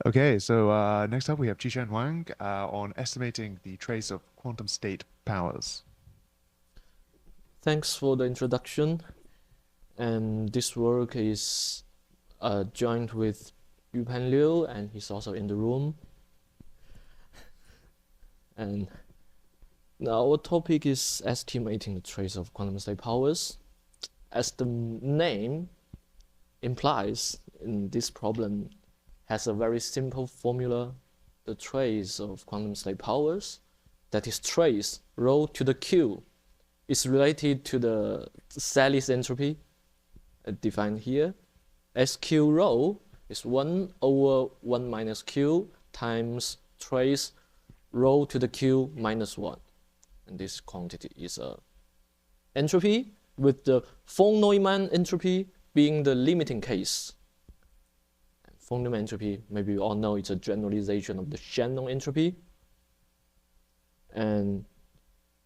Okay, so next up we have Qisheng Wang on estimating the trace of quantum state powers. Thanks for the introduction. And this work is joined with Yupan Liu, and he's also in the room. And now our topic is estimating the trace of quantum state powers. As the name implies, in this problem has a very simple formula. The trace of quantum state powers, that is trace rho to the q, is related to the Sally's entropy defined here. SQ rho is 1 over 1 minus q times trace rho to the q minus 1. And this quantity is a entropy, with the von Neumann entropy being the limiting case. Von Neumann entropy, maybe you all know, it's a generalization of the Shannon entropy. And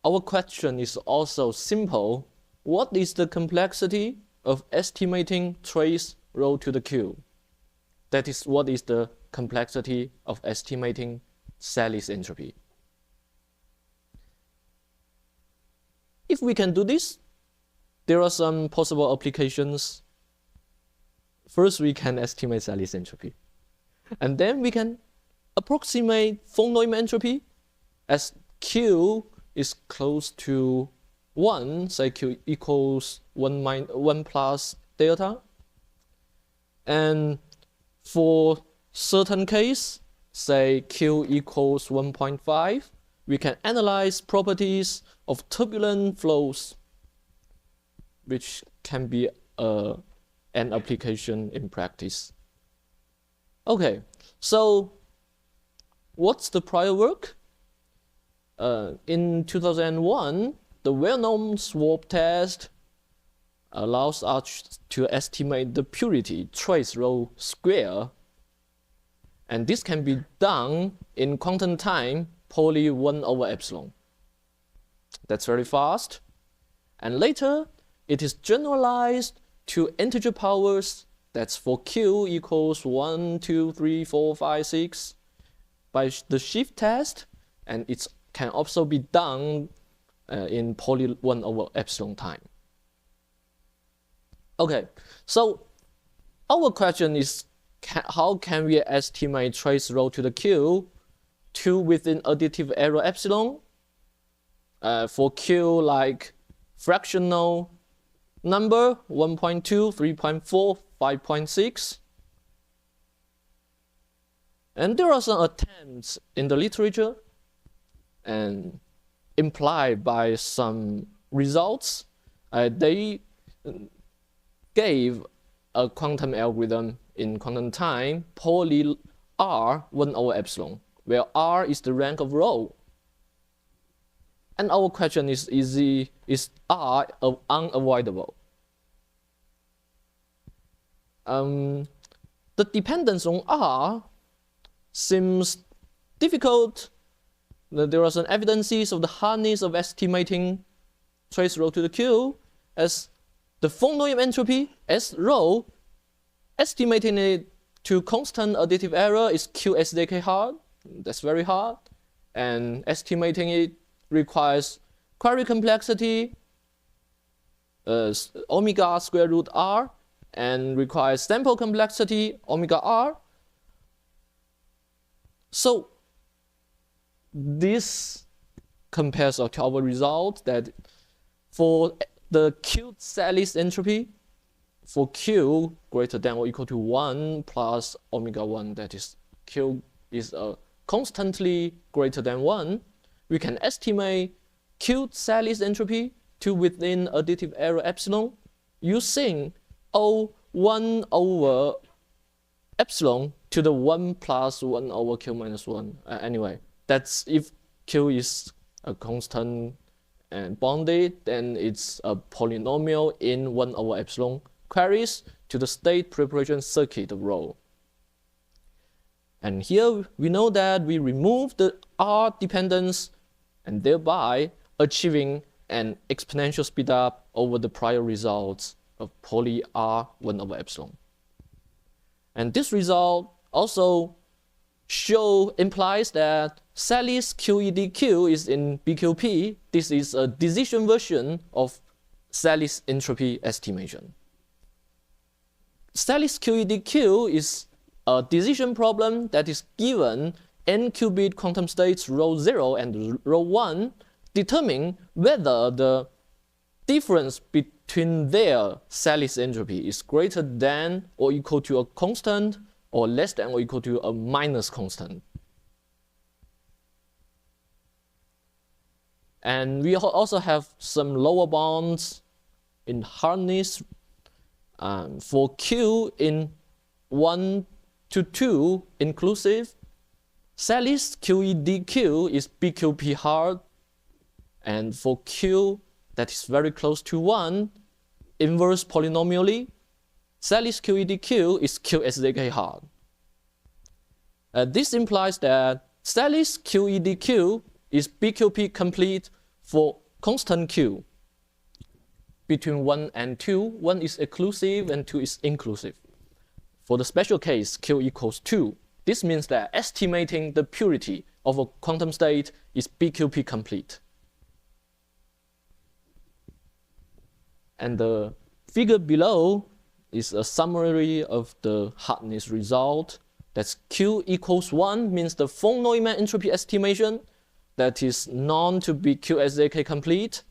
our question is also simple. What is the complexity of estimating trace rho to the q? That is, what is the complexity of estimating Sally's entropy? If we can do this, there are some possible applications. First, we can estimate Sally's entropy. And then we can approximate von Neumann entropy as q is close to 1, say q equals 1 plus delta. And for certain case, say q equals 1.5, we can analyze properties of turbulent flows, which can be an application in practice. Okay, so what's the prior work? In 2001, the well-known swap test allows us to estimate the purity trace rho square. And this can be done in quantum time, Pauli 1 over epsilon. That's very fast. And later, it is generalized to integer powers. That's for q equals 1, 2, 3, 4, 5, 6 by the shift test. And it can also be done in Pauli 1 over epsilon time. Okay, so our question is, how can we estimate trace rho to the q to within additive error epsilon for q like fractional number 1.2, 3.4, 5.6. And there are some attempts in the literature and implied by some results. They gave a quantum algorithm in quantum time, Pauli r 1 over epsilon, where r is the rank of rho. And our question is r unavoidable? The dependence on r seems difficult. There are some evidences of the hardness of estimating trace rho to the q, as the von Neumann entropy as rho, estimating it to constant additive error is QSDK hard. That's very hard. And estimating it requires query complexity, omega square root r, and requires sample complexity, omega r. So this compares to our result that for the Q Sally's entropy, for Q greater than or equal to 1 plus omega 1, that is Q is constantly greater than 1, we can estimate Q Sally's entropy to within additive error epsilon using O1 over epsilon to the 1 plus 1 over Q minus 1. Anyway, that's if Q is a constant and bounded, then it's a polynomial in 1 over epsilon queries to the state preparation circuit of rho. And here we know that we remove the R dependence and thereby achieving an exponential speedup over the prior results of Pauli R 1 over epsilon. And this result also implies that Sally's QEDQ is in BQP. This is a decision version of Sally's entropy estimation. Sally's QEDQ is a decision problem that is given n qubit quantum states rho 0 and rho 1, determine whether the difference between their Sally's entropy is greater than or equal to a constant or less than or equal to a minus constant. And we also have some lower bounds in hardness for Q in 1 to 2 inclusive. Sally's QEDQ is BQP hard, and for Q that is very close to 1, inverse polynomially, Sally's QEDQ is QSZK hard. This implies that Sally's QEDQ is BQP complete for constant Q. Between 1 and 2, 1 is exclusive and 2 is inclusive. For the special case, Q equals 2. This means that estimating the purity of a quantum state is BQP complete. And the figure below is a summary of the hardness result. That's Q equals 1 means the von Neumann entropy estimation that is known to be QSZK complete.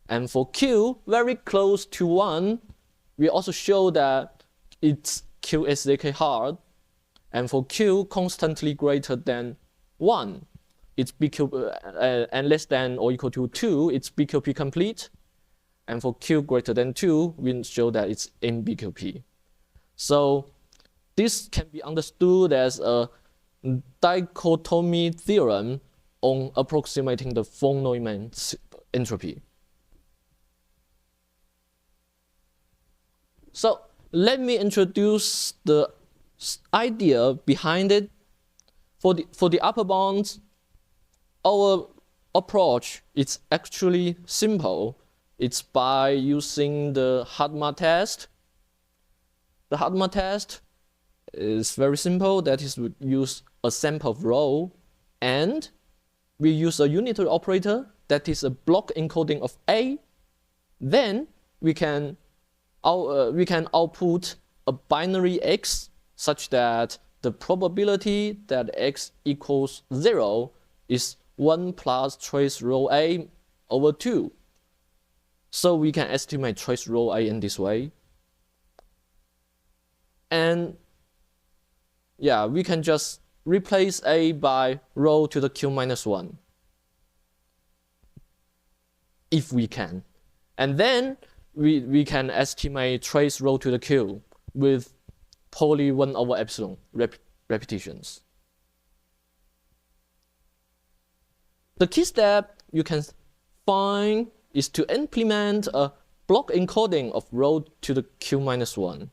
And for Q very close to 1, we also show that it's QSZK hard. And for Q constantly greater than 1, it's BQP, and less than or equal to 2, it's BQP complete. And for Q greater than 2, we show that it's in BQP. So this can be understood as a dichotomy theorem on approximating the von Neumann entropy. So let me introduce the idea behind it. For the upper bounds, our approach is actually simple. It's by using the Hadamard test. The Hadamard test is very simple. That is, we use a sample of rho, and we use a unitary operator that is a block encoding of A. Then we can output a binary X such that the probability that X equals 0 is 1 plus trace rho A over 2. So we can estimate trace rho A in this way. And yeah, we can just replace A by rho to the Q minus 1. If we can. And then we can estimate trace rho to the Q with poly 1 over epsilon repetitions. The key step you can find is to implement a block encoding of rho to the Q minus 1.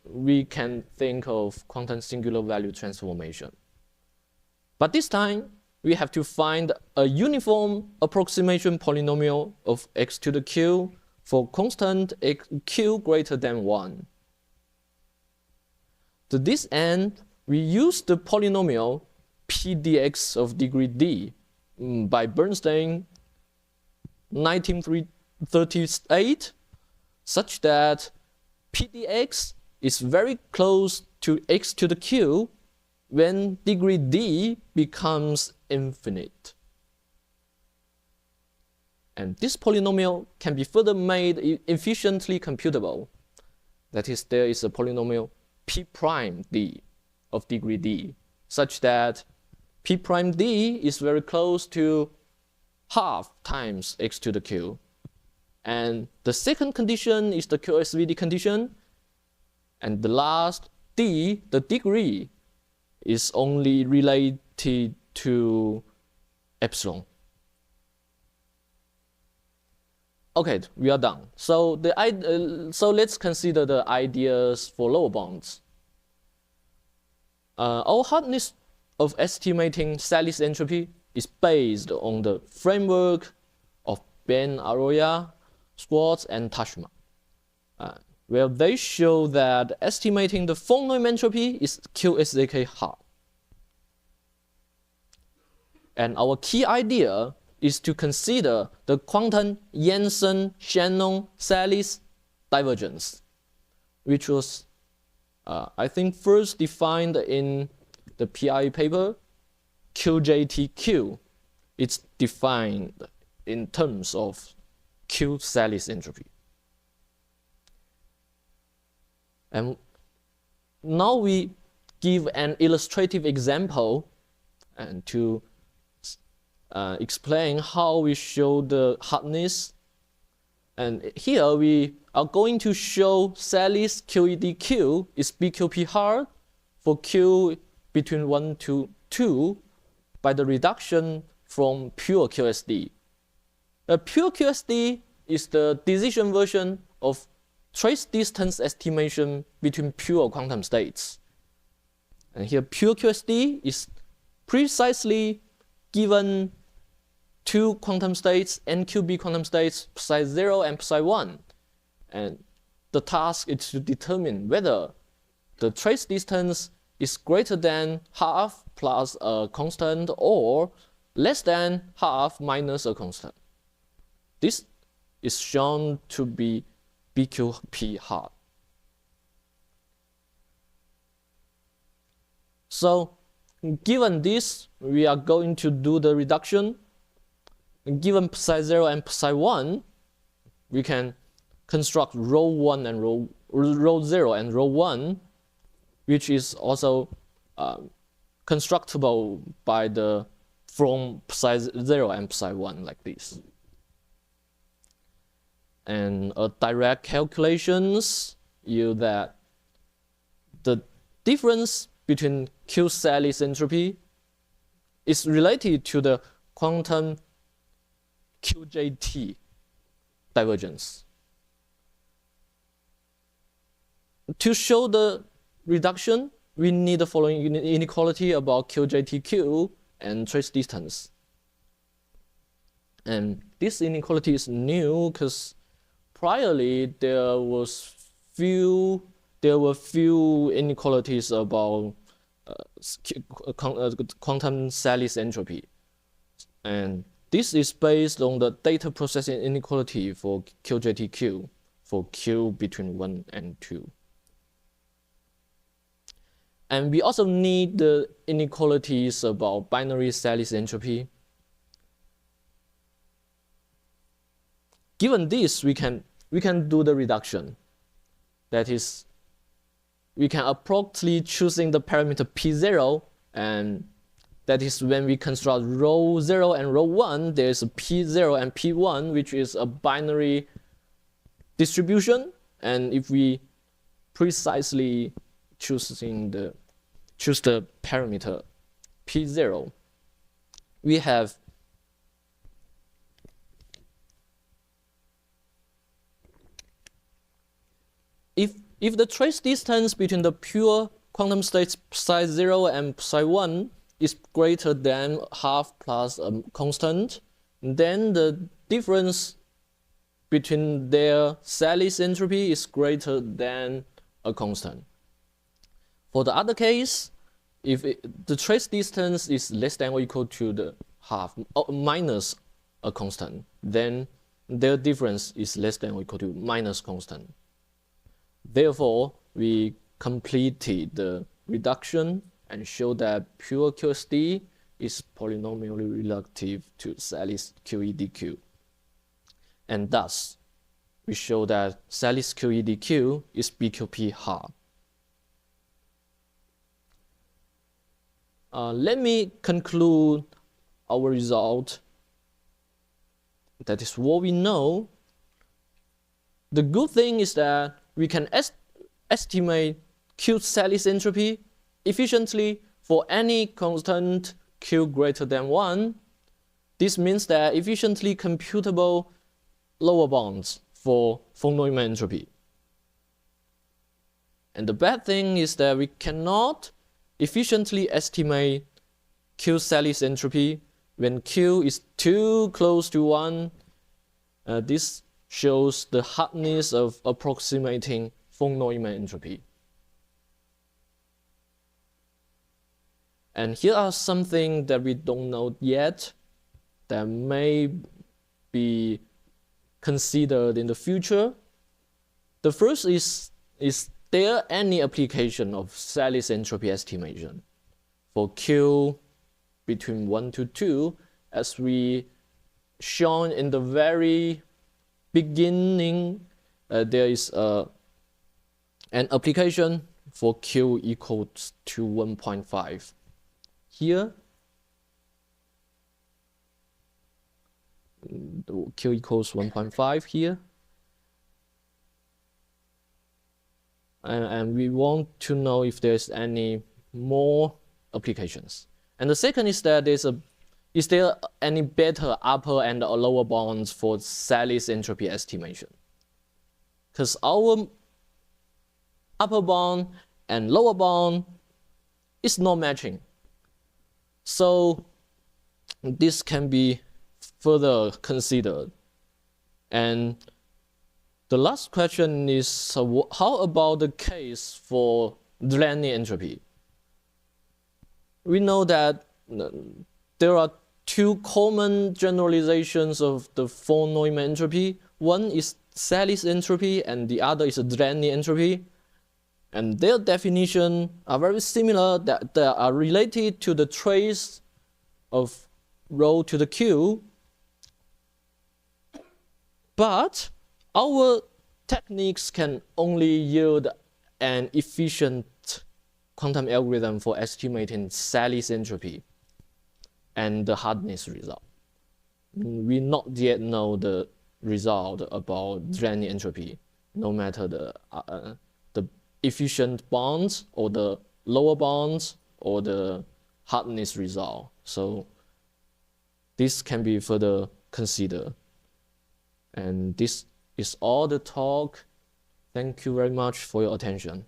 We can think of quantum singular value transformation. But this time, we have to find a uniform approximation polynomial of x to the q for constant q greater than 1. To this end, we use the polynomial pdx of degree d by Bernstein 1938, such that pdx is very close to x to the q when degree d becomes infinite. And this polynomial can be further made efficiently computable. That is, there is a polynomial p prime d of degree d, such that p prime d is very close to half times x to the q. And the second condition is the QSVD condition. And the last d, the degree, is only related to epsilon. Okay, we are done. So let's consider the ideas for lower bounds. Our hardness of estimating Sally's entropy is based on the framework of Ben Arroyo, Schwartz, and Tashma. Well, they show that estimating the von Neumann entropy is QSZK hard. And our key idea is to consider the quantum Jensen-Shannon-Salis divergence, which was, I think, first defined in the PI paper, QJTQ. It's defined in terms of Q-Salis entropy. And now we give an illustrative example and to explain how we show the hardness. And here we are going to show Salis QEDQ is BQP hard for Q between 1 to 2 by the reduction from pure QSD. The pure QSD is the decision version of trace distance estimation between pure quantum states. And here pure QSD is precisely given two quantum states, NQB quantum states, psi 0 and psi 1. And the task is to determine whether the trace distance is greater than half plus a constant or less than half minus a constant. This is shown to be BQP hard. So given this, we are going to do the reduction. Given psi 0 and psi 1, we can construct rho 1 and rho 0 and rho 1, which is also constructible by the from psi 0 and psi 1 like this. And a direct calculations yield that the difference between Q-Salis entropy is related to the quantum QJT divergence. To show the reduction, we need the following inequality about QJTQ and trace distance. And this inequality is new because priorly there were few inequalities about quantum Salis entropy. And this is based on the data processing inequality for QJTQ for Q between 1 and 2. And we also need the inequalities about binary Salis entropy. Given this, we can do the reduction. That is, we can approximately choosing the parameter P0, and that is when we construct rho 0 and rho 1, there's a P0 and P1, which is a binary distribution. And if we precisely choose the parameter P0, we have if the trace distance between the pure quantum states psi 0 and psi 1 is greater than half plus a constant, then the difference between their Salis entropy is greater than a constant. For the other case, if the trace distance is less than or equal to the half minus a constant, then their difference is less than or equal to minus constant. Therefore, we completed the reduction and show that pure QSD is polynomially relative to Salis QEDQ. And thus, we show that Salis QEDQ is BQP hard. Let me conclude our result. That is what we know. The good thing is that we can estimate Q-Salis entropy efficiently for any constant Q greater than 1. This means that efficiently computable lower bounds for von Neumann entropy. And the bad thing is that we cannot efficiently estimate Q-Salis entropy when Q is too close to 1. This shows the hardness of approximating von Neumann entropy. And here are something that we don't know yet that may be considered in the future. The first is there any application of Sally's entropy estimation for Q between 1 to 2, as we shown in the very beginning? There is an application for Q equals to 1.5. Here, Q equals 1.5 here. And we want to know if there's any more applications. And the second is that is there any better upper and lower bounds for Sally's entropy estimation? Because our upper bound and lower bound is not matching. So this can be further considered. And the last question is, how about the case for Delaney entropy? We know that there are two common generalizations of the von Neumann entropy. One is Sally's entropy and the other is Delaney entropy. And their definition are very similar, that they are related to the trace of rho to the Q. But our techniques can only yield an efficient quantum algorithm for estimating Sally's entropy and the hardness result. We not yet know the result about Delaney entropy, no matter the efficient bonds or the lower bonds or the hardness result. So this can be further considered. And this is all the talk. Thank you very much for your attention.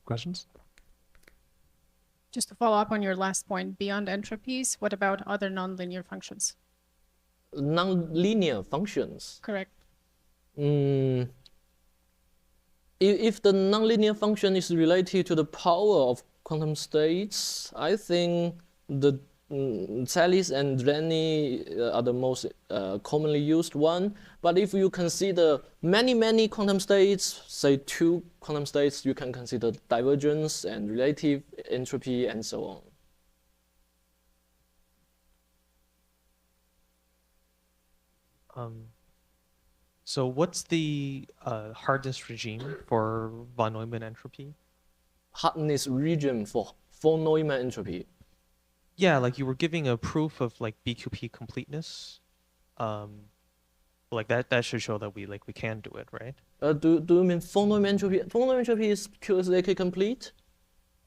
Questions? Just to follow up on your last point, beyond entropies, what about other nonlinear functions? Nonlinear functions. Correct. If the nonlinear function is related to the power of quantum states, I think the Sally's and Delaney are the most commonly used one. But if you consider many quantum states, say 2 quantum states, you can consider divergence and relative entropy and so on. So what's the hardness regime for von Neumann entropy? Hardness regime for von Neumann entropy. Yeah, like you were giving a proof of like BQP completeness. Like that should show that we can do it, right? Do you mean von Neumann entropy? Von Neumann entropy is QSAK complete.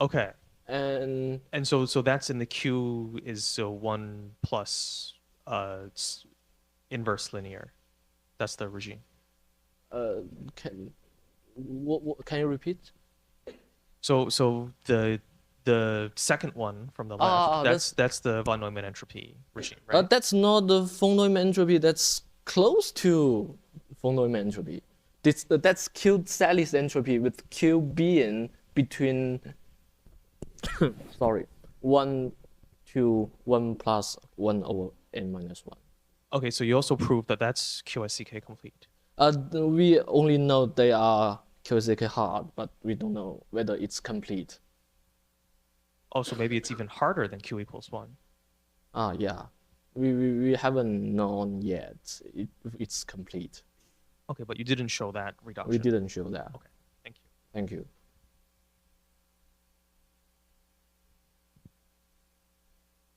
Okay. And so that's in the Q is 1 plus inverse linear. That's the regime. Can you repeat? So the second one from the left, that's the von Neumann entropy regime, right? That's not the von Neumann entropy. That's close to von Neumann entropy. That's Q Sally's entropy with Q being between 1 to 1 plus 1 over n minus 1. Okay, so you also proved that that's QSCK complete. We only know they are QSAK hard, but we don't know whether it's complete. Oh, so maybe it's even harder than Q equals 1. Yeah. We haven't known yet if it's complete. Okay, but you didn't show that reduction. We didn't show that. Okay, thank you. Thank you.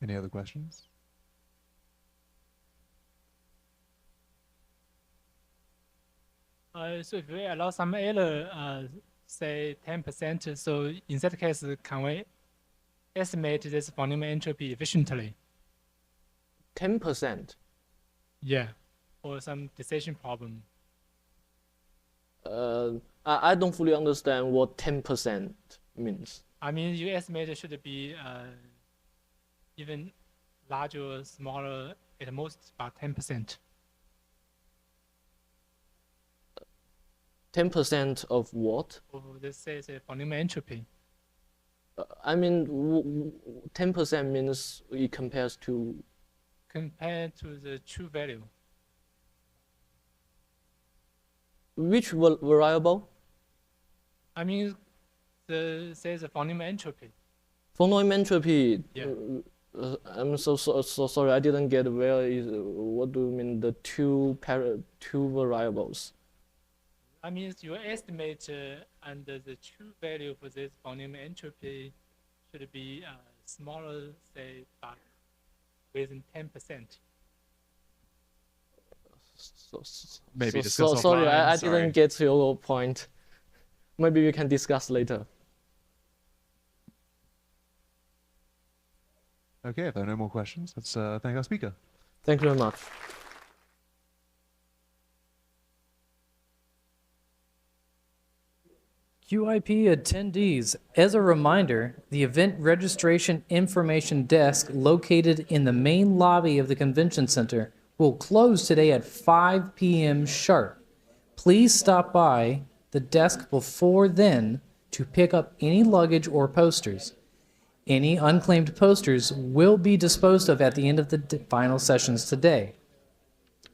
Any other questions? So if we allow some error, say 10%, so in that case, can we estimate this von Neumann entropy efficiently? 10%? Yeah, or some decision problem. I don't fully understand what 10% means. I mean, your estimate should be even larger or smaller at most about 10%. 10% of what? Of let's say the volume entropy. I mean, 10% means it compares to Compared to the true value. which variable? I mean, the volume entropy. Volume entropy. Yeah. I'm so sorry. I didn't get what do you mean the two variables? I mean, your estimate and the true value for this volume entropy should be smaller, say, but within 10%. Maybe discuss sorry, offline, I sorry. didn't get your point. Maybe we can discuss later. Okay, if there are no more questions, let's thank our speaker. Thank you very much. QIP attendees, as a reminder, the event registration information desk located in the main lobby of the convention center will close today at 5 p.m. sharp. Please stop by the desk before then to pick up any luggage or posters. Any unclaimed posters will be disposed of at the end of the final sessions today.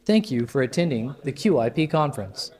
Thank you for attending the QIP conference.